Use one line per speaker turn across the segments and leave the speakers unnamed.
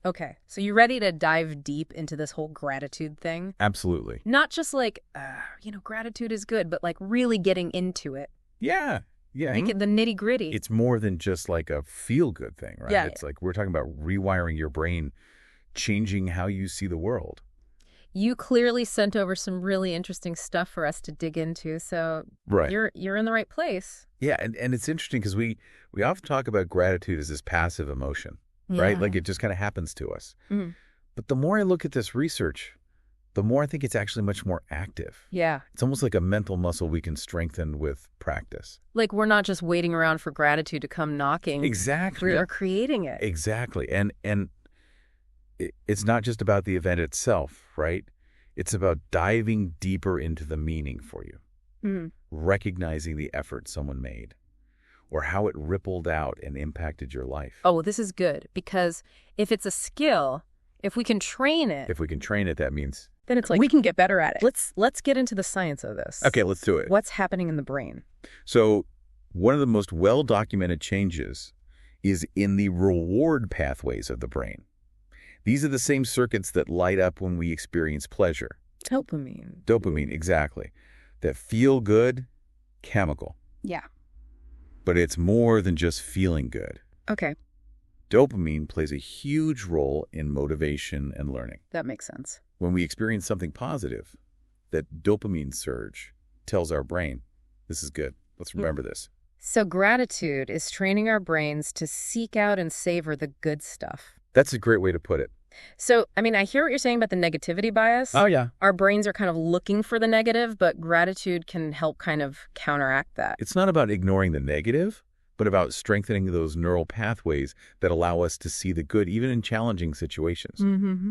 Okay, so you ready to dive deep into this whole gratitude thing?
Absolutely.
Not just like, gratitude is good, but like really getting into it.
Yeah. Yeah.
Make it the nitty gritty.
It's more than just like a feel-good thing, right?
Yeah.
It's like we're talking about rewiring your brain, changing how you see the world.
You clearly sent over some really interesting stuff for us to dig into, so
Right.
you're in the right place.
Yeah, and it's interesting because we often talk about gratitude as this passive emotion, right?
Yeah.
Like it just kind of happens to us.
Mm.
But the more I look at this research, the more I think it's actually much more active.
Yeah.
It's almost like a mental muscle we can strengthen with practice.
Like we're not just waiting around for gratitude to come knocking.
Exactly.
We are creating it.
Exactly. And it's not just about the event itself, right? It's about diving deeper into the meaning for you, recognizing the effort someone made, or how it rippled out and impacted your life.
Oh, this is good, because if it's a skill, if we can train it,
If we can train it, that means...
then it's like we can get better at it. Let's get into the science of this.
Okay, let's do it.
What's happening in the brain?
So one of the most well-documented changes is in the reward pathways of the brain. These are the same circuits that light up when we experience pleasure.
Dopamine.
Dopamine, exactly. That feel-good chemical.
Yeah.
But it's more than just feeling good.
Okay.
Dopamine plays a huge role in motivation and learning.
That makes sense.
When we experience something positive, that dopamine surge tells our brain, this is good. Let's remember this.
So gratitude is training our brains to seek out and savor the good stuff.
That's a great way to put it.
So, I mean, I hear what you're saying about the negativity bias.
Oh, yeah.
Our brains are kind of looking for the negative, but gratitude can help kind of counteract that.
It's not about ignoring the negative, but about strengthening those neural pathways that allow us to see the good even in challenging situations.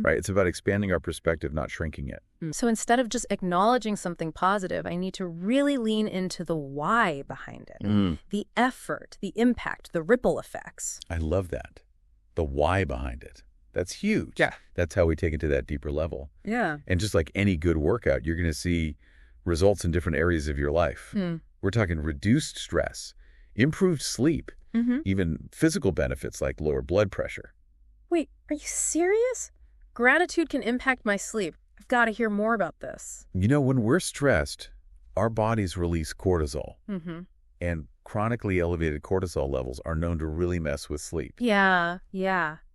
Right? It's about expanding our perspective, not shrinking it.
So instead of just acknowledging something positive, I need to really lean into the why behind it. The effort, the impact, the ripple effects.
I love that. The why behind it. That's huge.
Yeah.
That's how we take it to that deeper level.
Yeah.
And just like any good workout, you're going to see results in different areas of your life. We're talking reduced stress, improved sleep, even physical benefits like lower blood pressure.
Wait, are you serious? Gratitude can impact my sleep. I've got to hear more about this.
You know, when we're stressed, our bodies release cortisol. And chronically elevated cortisol levels are known to really mess with sleep.
Yeah.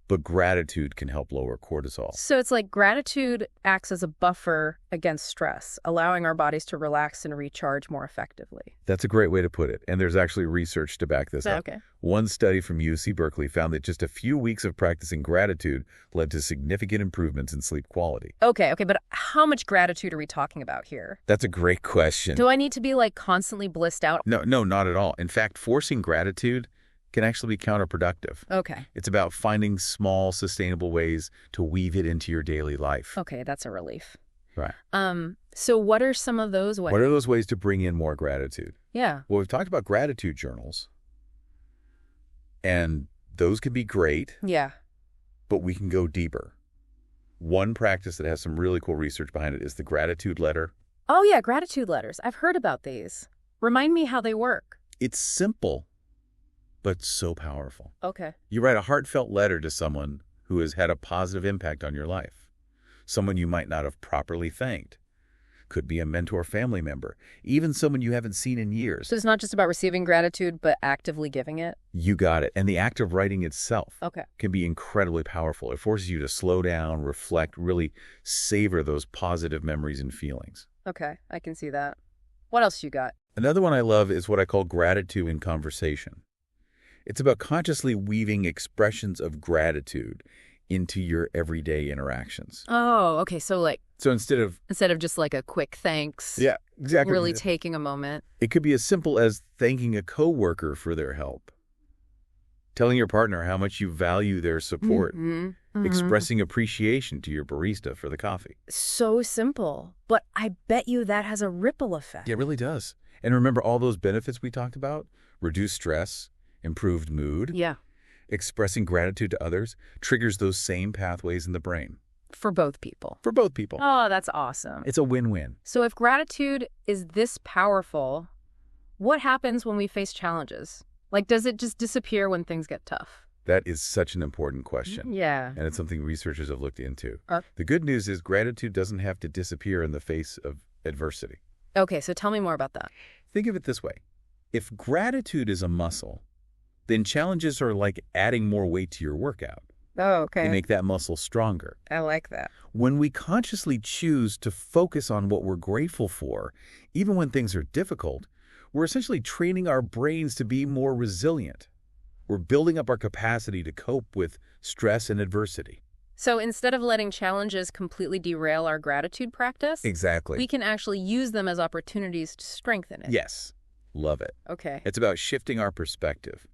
But gratitude can help lower cortisol.
So it's like gratitude acts as a buffer against stress, allowing our bodies to relax and recharge more effectively.
That's a great way to put it. And there's actually research to back this up.
Okay.
One study from UC Berkeley found that just a few weeks of practicing gratitude led to significant improvements in sleep quality.
Okay, but how much gratitude are we talking about here?
That's a great question.
Do I need to be like constantly blissed out?
No, not at all. In fact, forcing gratitude can actually be counterproductive.
Okay.
It's about finding small, sustainable ways to weave it into your daily life.
Okay, that's a relief.
Right.
So what are some of those ways?
What are those ways to bring in more gratitude?
Yeah.
Well, we've talked about gratitude journals, and those can be great.
Yeah.
But we can go deeper. One practice that has some really cool research behind it is the gratitude letter.
Oh, yeah, gratitude letters. I've heard about these. Remind me how they work.
It's simple, but so powerful.
Okay.
You write a heartfelt letter to someone who has had a positive impact on your life, someone you might not have properly thanked. Could be a mentor, family member, even someone you haven't seen in years.
So it's not just about receiving gratitude, but actively giving it?
You got it. And the act of writing itself
Okay.
can be incredibly powerful. It forces you to slow down, reflect, really savor those positive memories and feelings.
Okay, I can see that. What else you got?
Another one I love is what I call gratitude in conversation. It's about consciously weaving expressions of gratitude into your everyday interactions.
Oh, okay. So
instead of
just like a quick thanks.
Yeah, exactly.
Really taking a moment.
It could be as simple as thanking a coworker for their help, telling your partner how much you value their support, expressing appreciation to your barista for the coffee.
So simple, but I bet you that has a ripple effect.
Yeah, it really does. And remember all those benefits we talked about? Reduced stress, improved mood.
Yeah.
Expressing gratitude to others triggers those same pathways in the brain.
For both people.
For both people.
Oh, that's awesome.
It's a win-win.
So if gratitude is this powerful, What happens when we face challenges? Like, does it just disappear when things get tough?
That is such an important question.
Yeah.
And it's something researchers have looked into.
Uh,
The good news is gratitude doesn't have to disappear in the face of adversity.
Okay, so tell me more about that.
Think of it this way. If gratitude is a muscle, then challenges are like adding more weight to your workout.
Oh, okay.
They make that muscle stronger.
I like that.
When we consciously choose to focus on what we're grateful for, even when things are difficult, we're essentially training our brains to be more resilient. We're building up our capacity to cope with stress and adversity.
So instead of letting challenges completely derail our gratitude practice,
Exactly.
we can actually use them as opportunities to strengthen it.
Yes. Love it.
Okay.
It's about shifting our perspective,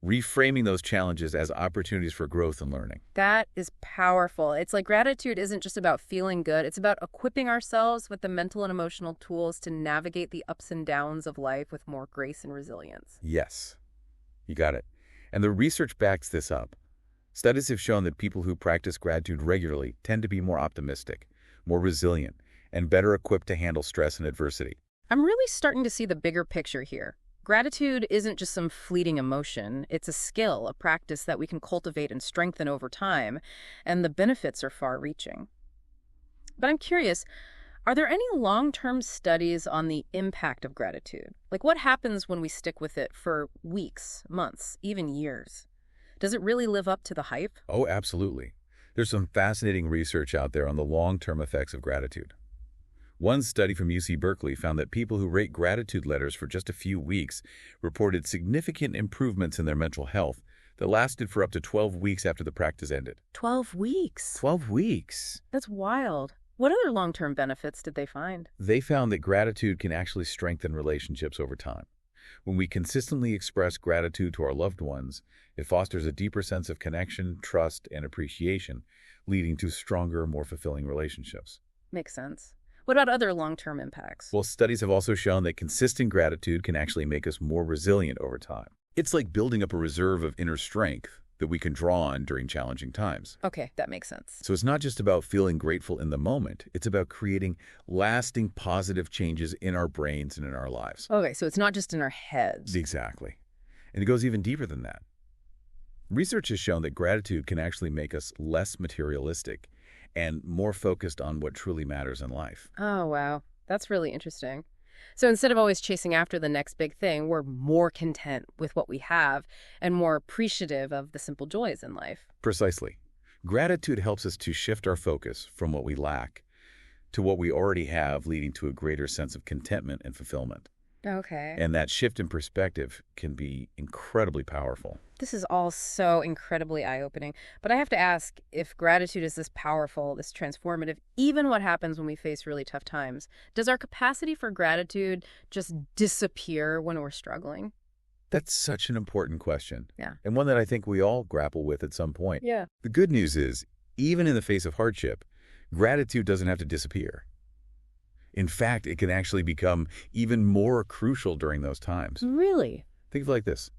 reframing those challenges as opportunities for growth and learning.
That is powerful. It's like gratitude isn't just about feeling good. It's about equipping ourselves with the mental and emotional tools to navigate the ups and downs of life with more grace and resilience.
Yes. You got it. And the research backs this up. Studies have shown that people who practice gratitude regularly tend to be more optimistic, more resilient, and better equipped to handle stress and adversity.
I'm really starting to see the bigger picture here. Gratitude isn't just some fleeting emotion. It's a skill, a practice that we can cultivate and strengthen over time, and the benefits are far-reaching. But I'm curious, are there any long-term studies on the impact of gratitude? Like, what happens when we stick with it for weeks, months, even years? Does it really live up to the hype?
Oh, absolutely. There's some fascinating research out there on the long-term effects of gratitude. One study from UC Berkeley found that people who write gratitude letters for just a few weeks reported significant improvements in their mental health that lasted for up to 12 weeks after the practice ended.
12 weeks.
12 weeks?
That's wild. What other long-term benefits did they find?
They found that gratitude can actually strengthen relationships over time. When we consistently express gratitude to our loved ones, it fosters a deeper sense of connection, trust, and appreciation, leading to stronger, more fulfilling relationships.
Makes sense. What about other long-term impacts?
Well, studies have also shown that consistent gratitude can actually make us more resilient over time. It's like building up a reserve of inner strength that we can draw on during challenging times.
Okay, that makes sense.
So it's not just about feeling grateful in the moment. It's about creating lasting positive changes in our brains and in our lives.
Okay, so it's not just in our heads.
Exactly. And it goes even deeper than that. Research has shown that gratitude can actually make us less materialistic and more focused on what truly matters in life.
Oh, wow. That's really interesting. So instead of always chasing after the next big thing, we're more content with what we have and more appreciative of the simple joys in life.
Precisely. Gratitude helps us to shift our focus from what we lack to what we already have, leading to a greater sense of contentment and fulfillment.
Okay.
And that shift in perspective can be incredibly powerful.
This is all so incredibly eye-opening. But I have to ask, if gratitude is this powerful, this transformative, even what happens when we face really tough times, does our capacity for gratitude just disappear when we're struggling?
That's such an important question.
Yeah.
And one that I think we all grapple with at some point.
Yeah.
The good news is, even in the face of hardship, gratitude doesn't have to disappear. In fact, it can actually become even more crucial during those times.
Really?
Think of it like this.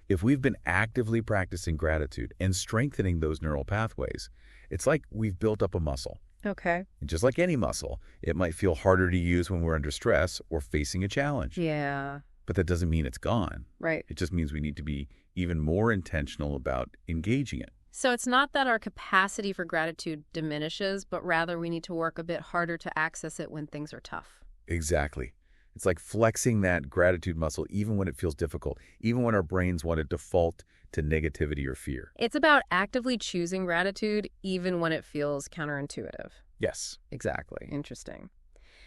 If we've been actively practicing gratitude and strengthening those neural pathways, it's like we've built up a muscle.
Okay.
And just like any muscle, it might feel harder to use when we're under stress or facing a challenge.
Yeah.
But that doesn't mean it's gone.
Right.
It just means we need to be even more intentional about engaging it.
So it's not that our capacity for gratitude diminishes, but rather we need to work a bit harder to access it when things are tough.
Exactly. It's like flexing that gratitude muscle even when it feels difficult, even when our brains want to default to negativity or fear.
It's about actively choosing gratitude even when it feels counterintuitive.
Yes, exactly.
Interesting.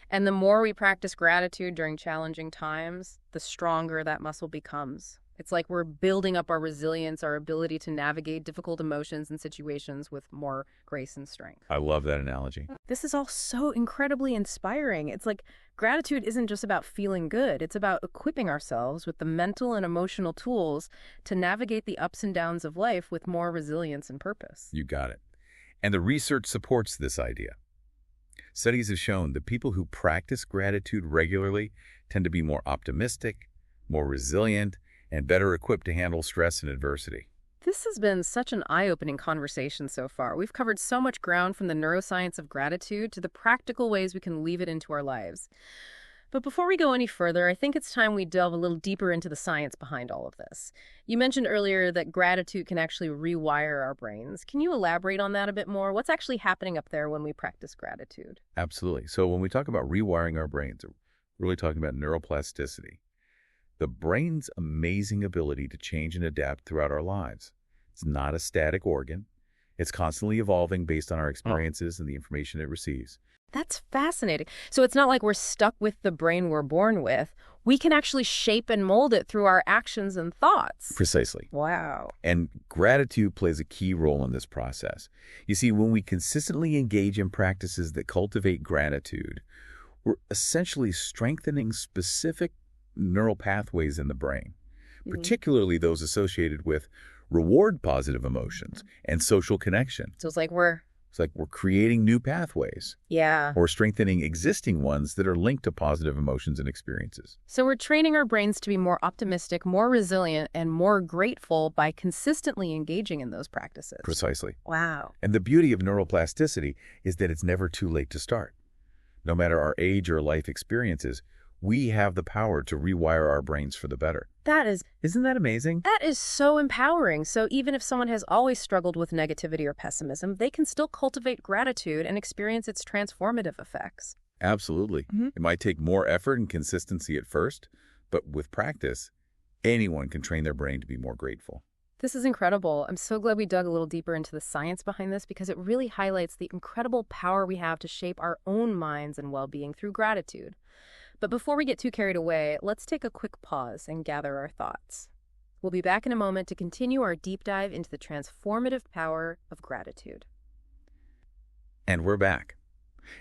And the more we practice gratitude during challenging times, the stronger that muscle becomes. It's like we're building up our resilience, our ability to navigate difficult emotions and situations with more grace and strength.
I love that analogy.
This is all so incredibly inspiring. It's like gratitude isn't just about feeling good. It's about equipping ourselves with the mental and emotional tools to navigate the ups and downs of life with more resilience and purpose.
You got it. And the research supports this idea. Studies have shown that people who practice gratitude regularly tend to be more optimistic, more resilient, and better equipped to handle stress and adversity.
This has been such an eye-opening conversation so far. We've covered so much ground from the neuroscience of gratitude to the practical ways we can weave it into our lives. But before we go any further, I think it's time we delve a little deeper into the science behind all of this. You mentioned earlier that gratitude can actually rewire our brains. Can you elaborate on that a bit more? What's actually happening up there when we practice gratitude?
Absolutely. So when we talk about rewiring our brains, we're really talking about neuroplasticity, the brain's amazing ability to change and adapt throughout our lives. It's not a static organ. It's constantly evolving based on our experiences and the information it receives.
That's fascinating. So it's not like we're stuck with the brain we're born with. We can actually shape and mold it through our actions and thoughts.
Precisely.
Wow.
And gratitude plays a key role in this process. You see, when we consistently engage in practices that cultivate gratitude, we're essentially strengthening specific neural pathways in the brain, particularly those associated with reward positive emotions and social connection.
So it's like we're
creating new pathways.
Yeah.
Or strengthening existing ones that are linked to positive emotions and experiences.
So we're training our brains to be more optimistic, more resilient, and more grateful by consistently engaging in those practices.
Precisely.
Wow.
And the beauty of neuroplasticity is that it's never too late to start. No matter our age or life experiences, we have the power to rewire our brains for the better. Isn't that amazing?
That is so empowering. So even if someone has always struggled with negativity or pessimism, they can still cultivate gratitude and experience its transformative effects.
Absolutely. It might take more effort and consistency at first, but with practice, anyone can train their brain to be more grateful.
This is incredible. I'm so glad we dug a little deeper into the science behind this because it really highlights the incredible power we have to shape our own minds and well-being through gratitude. But before we get too carried away, let's take a quick pause and gather our thoughts. We'll be back in a moment to continue our deep dive into the transformative power of gratitude.
And we're back.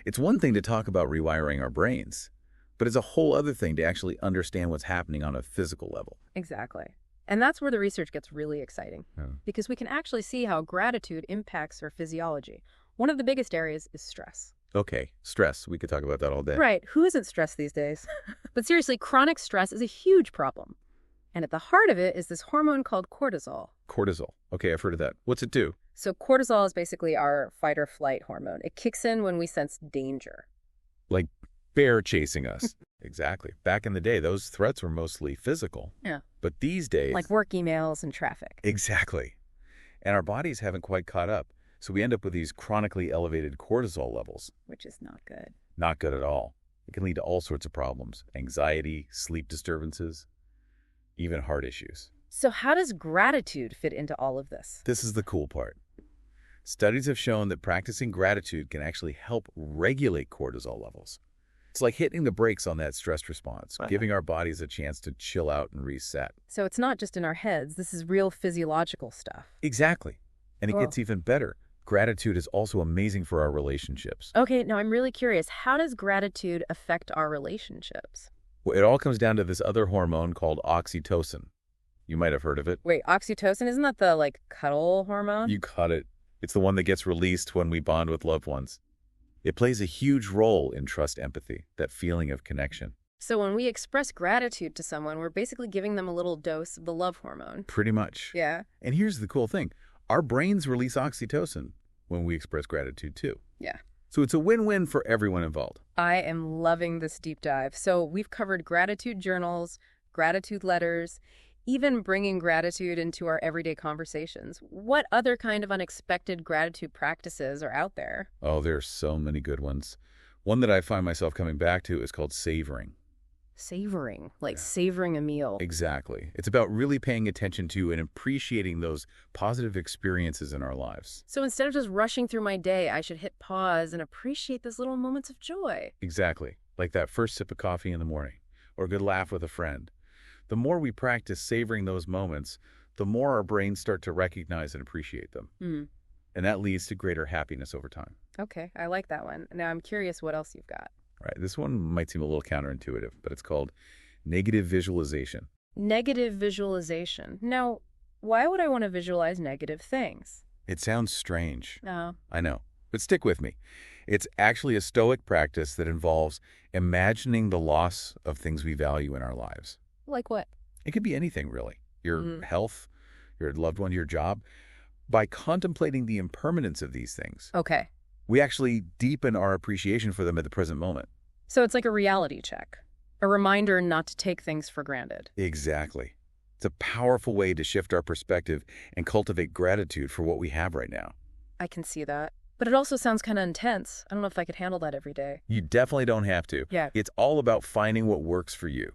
It's one thing to talk about rewiring our brains, but it's a whole other thing to actually understand what's happening on a physical level.
Exactly. And that's where the research gets really exciting, because we can actually see how gratitude impacts our physiology. One of the biggest areas is stress.
Okay, stress. We could talk about that all day.
Right. Who isn't stressed these days? But seriously, chronic stress is a huge problem. And at the heart of it is this hormone called cortisol.
Cortisol. Okay, I've heard of that. What's it do?
So cortisol is basically our fight or flight hormone. It kicks in when we sense danger.
Like bear chasing us. Exactly. Back in the day, those threats were mostly physical.
Yeah.
But these days...
like work emails and traffic.
Exactly. And our bodies haven't quite caught up. So we end up with these chronically elevated cortisol levels.
Which is not good.
Not good at all. It can lead to all sorts of problems. Anxiety, sleep disturbances, even heart issues.
So how does gratitude fit into all of this?
This is the cool part. Studies have shown that practicing gratitude can actually help regulate cortisol levels. It's like hitting the brakes on that stress response, giving our bodies a chance to chill out and reset.
So it's not just in our heads. This is real physiological stuff.
Exactly. And it gets even better. Gratitude is also amazing for our relationships.
Okay, now I'm really curious. How does gratitude affect our relationships?
Well, it all comes down to this other hormone called oxytocin. You might have heard of it.
Wait, oxytocin? Isn't that the, cuddle hormone?
You caught it. It's the one that gets released when we bond with loved ones. It plays a huge role in trust empathy, that feeling of connection.
So when we express gratitude to someone, we're basically giving them a little dose of the love hormone.
Pretty much.
Yeah.
And here's the cool thing. Our brains release oxytocin when we express gratitude, too.
Yeah.
So it's a win-win for everyone involved.
I am loving this deep dive. So we've covered gratitude journals, gratitude letters, even bringing gratitude into our everyday conversations. What other kind of unexpected gratitude practices are out there?
Oh, there are so many good ones. One that I find myself coming back to is called savoring.
Savoring, savoring a meal.
Exactly. It's about really paying attention to and appreciating those positive experiences in our lives.
So instead of just rushing through my day, I should hit pause and appreciate those little moments of joy.
Exactly. Like that first sip of coffee in the morning, or a good laugh with a friend. The more we practice savoring those moments, the more our brains start to recognize and appreciate them. And that leads to greater happiness over time.
Okay, I like that one. Now I'm curious what else you've got.
Right. This one might seem a little counterintuitive, but it's called negative visualization.
Negative visualization. Now, why would I want to visualize negative things?
It sounds strange.
No.
I know. But stick with me. It's actually a Stoic practice that involves imagining the loss of things we value in our lives.
Like what?
It could be anything, really. Your health, your loved one, your job. By contemplating the impermanence of these things,
okay,
we actually deepen our appreciation for them at the present moment.
So it's like a reality check. A reminder not to take things for granted.
Exactly. It's a powerful way to shift our perspective and cultivate gratitude for what we have right now.
I can see that. But it also sounds kind of intense. I don't know if I could handle that every day.
You definitely don't have to.
Yeah.
It's all about finding what works for you.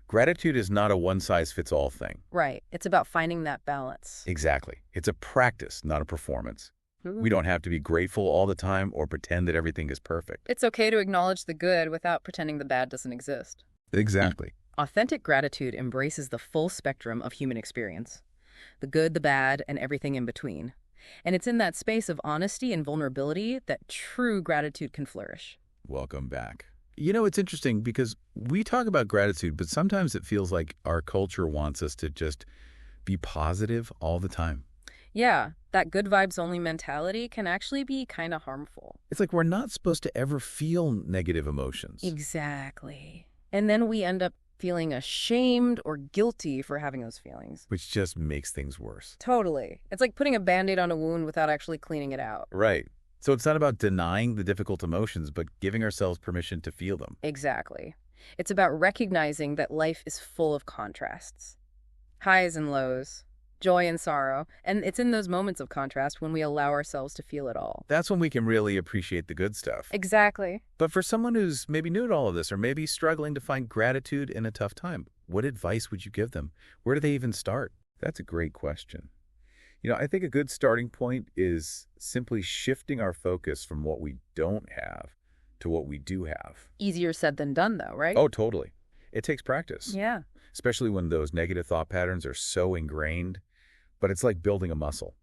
Gratitude is not a one-size-fits-all thing.
Right. It's about finding that balance.
Exactly. It's a practice, not a performance.
Ooh.
We don't have to be grateful all the time or pretend that everything is perfect.
It's okay to acknowledge the good without pretending the bad doesn't exist.
Exactly.
Authentic gratitude embraces the full spectrum of human experience. The good, the bad, and everything in between. And it's in that space of honesty and vulnerability that true gratitude can flourish.
Welcome back. You know, it's interesting because we talk about gratitude, but sometimes it feels like our culture wants us to just be positive all the time.
Yeah, that good vibes only mentality can actually be kind of harmful.
It's like we're not supposed to ever feel negative emotions.
Exactly. And then we end up feeling ashamed or guilty for having those feelings.
Which just makes things worse.
Totally. It's like putting a Band-Aid on a wound without actually cleaning it out.
Right. So it's not about denying the difficult emotions, but giving ourselves permission to feel them.
Exactly. It's about recognizing that life is full of contrasts. Highs and lows, joy and sorrow, and it's in those moments of contrast when we allow ourselves to feel it all.
That's when we can really appreciate the good stuff.
Exactly.
But for someone who's maybe new to all of this or maybe struggling to find gratitude in a tough time, what advice would you give them? Where do they even start? That's a great question. You know, I think a good starting point is simply shifting our focus from what we don't have to what we do have.
Easier said than done, though, right?
Oh, totally. It takes practice.
Yeah.
Especially when those negative thought patterns are so ingrained. But it's like building a muscle.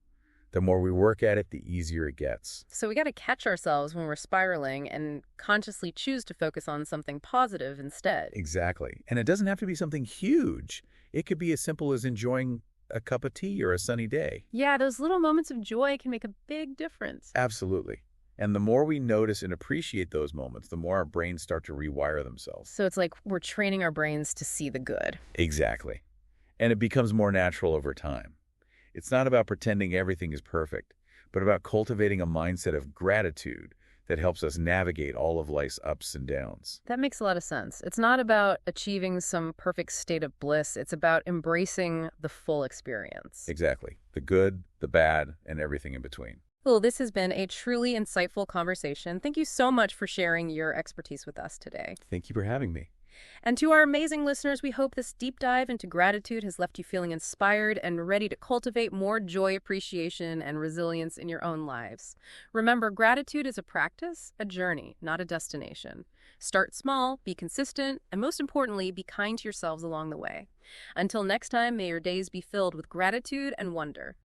The more we work at it, the easier it gets.
So we got to catch ourselves when we're spiraling and consciously choose to focus on something positive instead.
Exactly. And it doesn't have to be something huge. It could be as simple as enjoying a cup of tea or a sunny day.
Yeah, those little moments of joy can make a big difference.
Absolutely. And the more we notice and appreciate those moments, the more our brains start to rewire themselves.
So it's like we're training our brains to see the good.
Exactly. And it becomes more natural over time. It's not about pretending everything is perfect, but about cultivating a mindset of gratitude that helps us navigate all of life's ups and downs.
That makes a lot of sense. It's not about achieving some perfect state of bliss. It's about embracing the full experience.
Exactly. The good, the bad, and everything in between.
Well, this has been a truly insightful conversation. Thank you so much for sharing your expertise with us today.
Thank you for having me.
And to our amazing listeners, we hope this deep dive into gratitude has left you feeling inspired and ready to cultivate more joy, appreciation, and resilience in your own lives. Remember, gratitude is a practice, a journey, not a destination. Start small, be consistent, and most importantly, be kind to yourselves along the way. Until next time, may your days be filled with gratitude and wonder.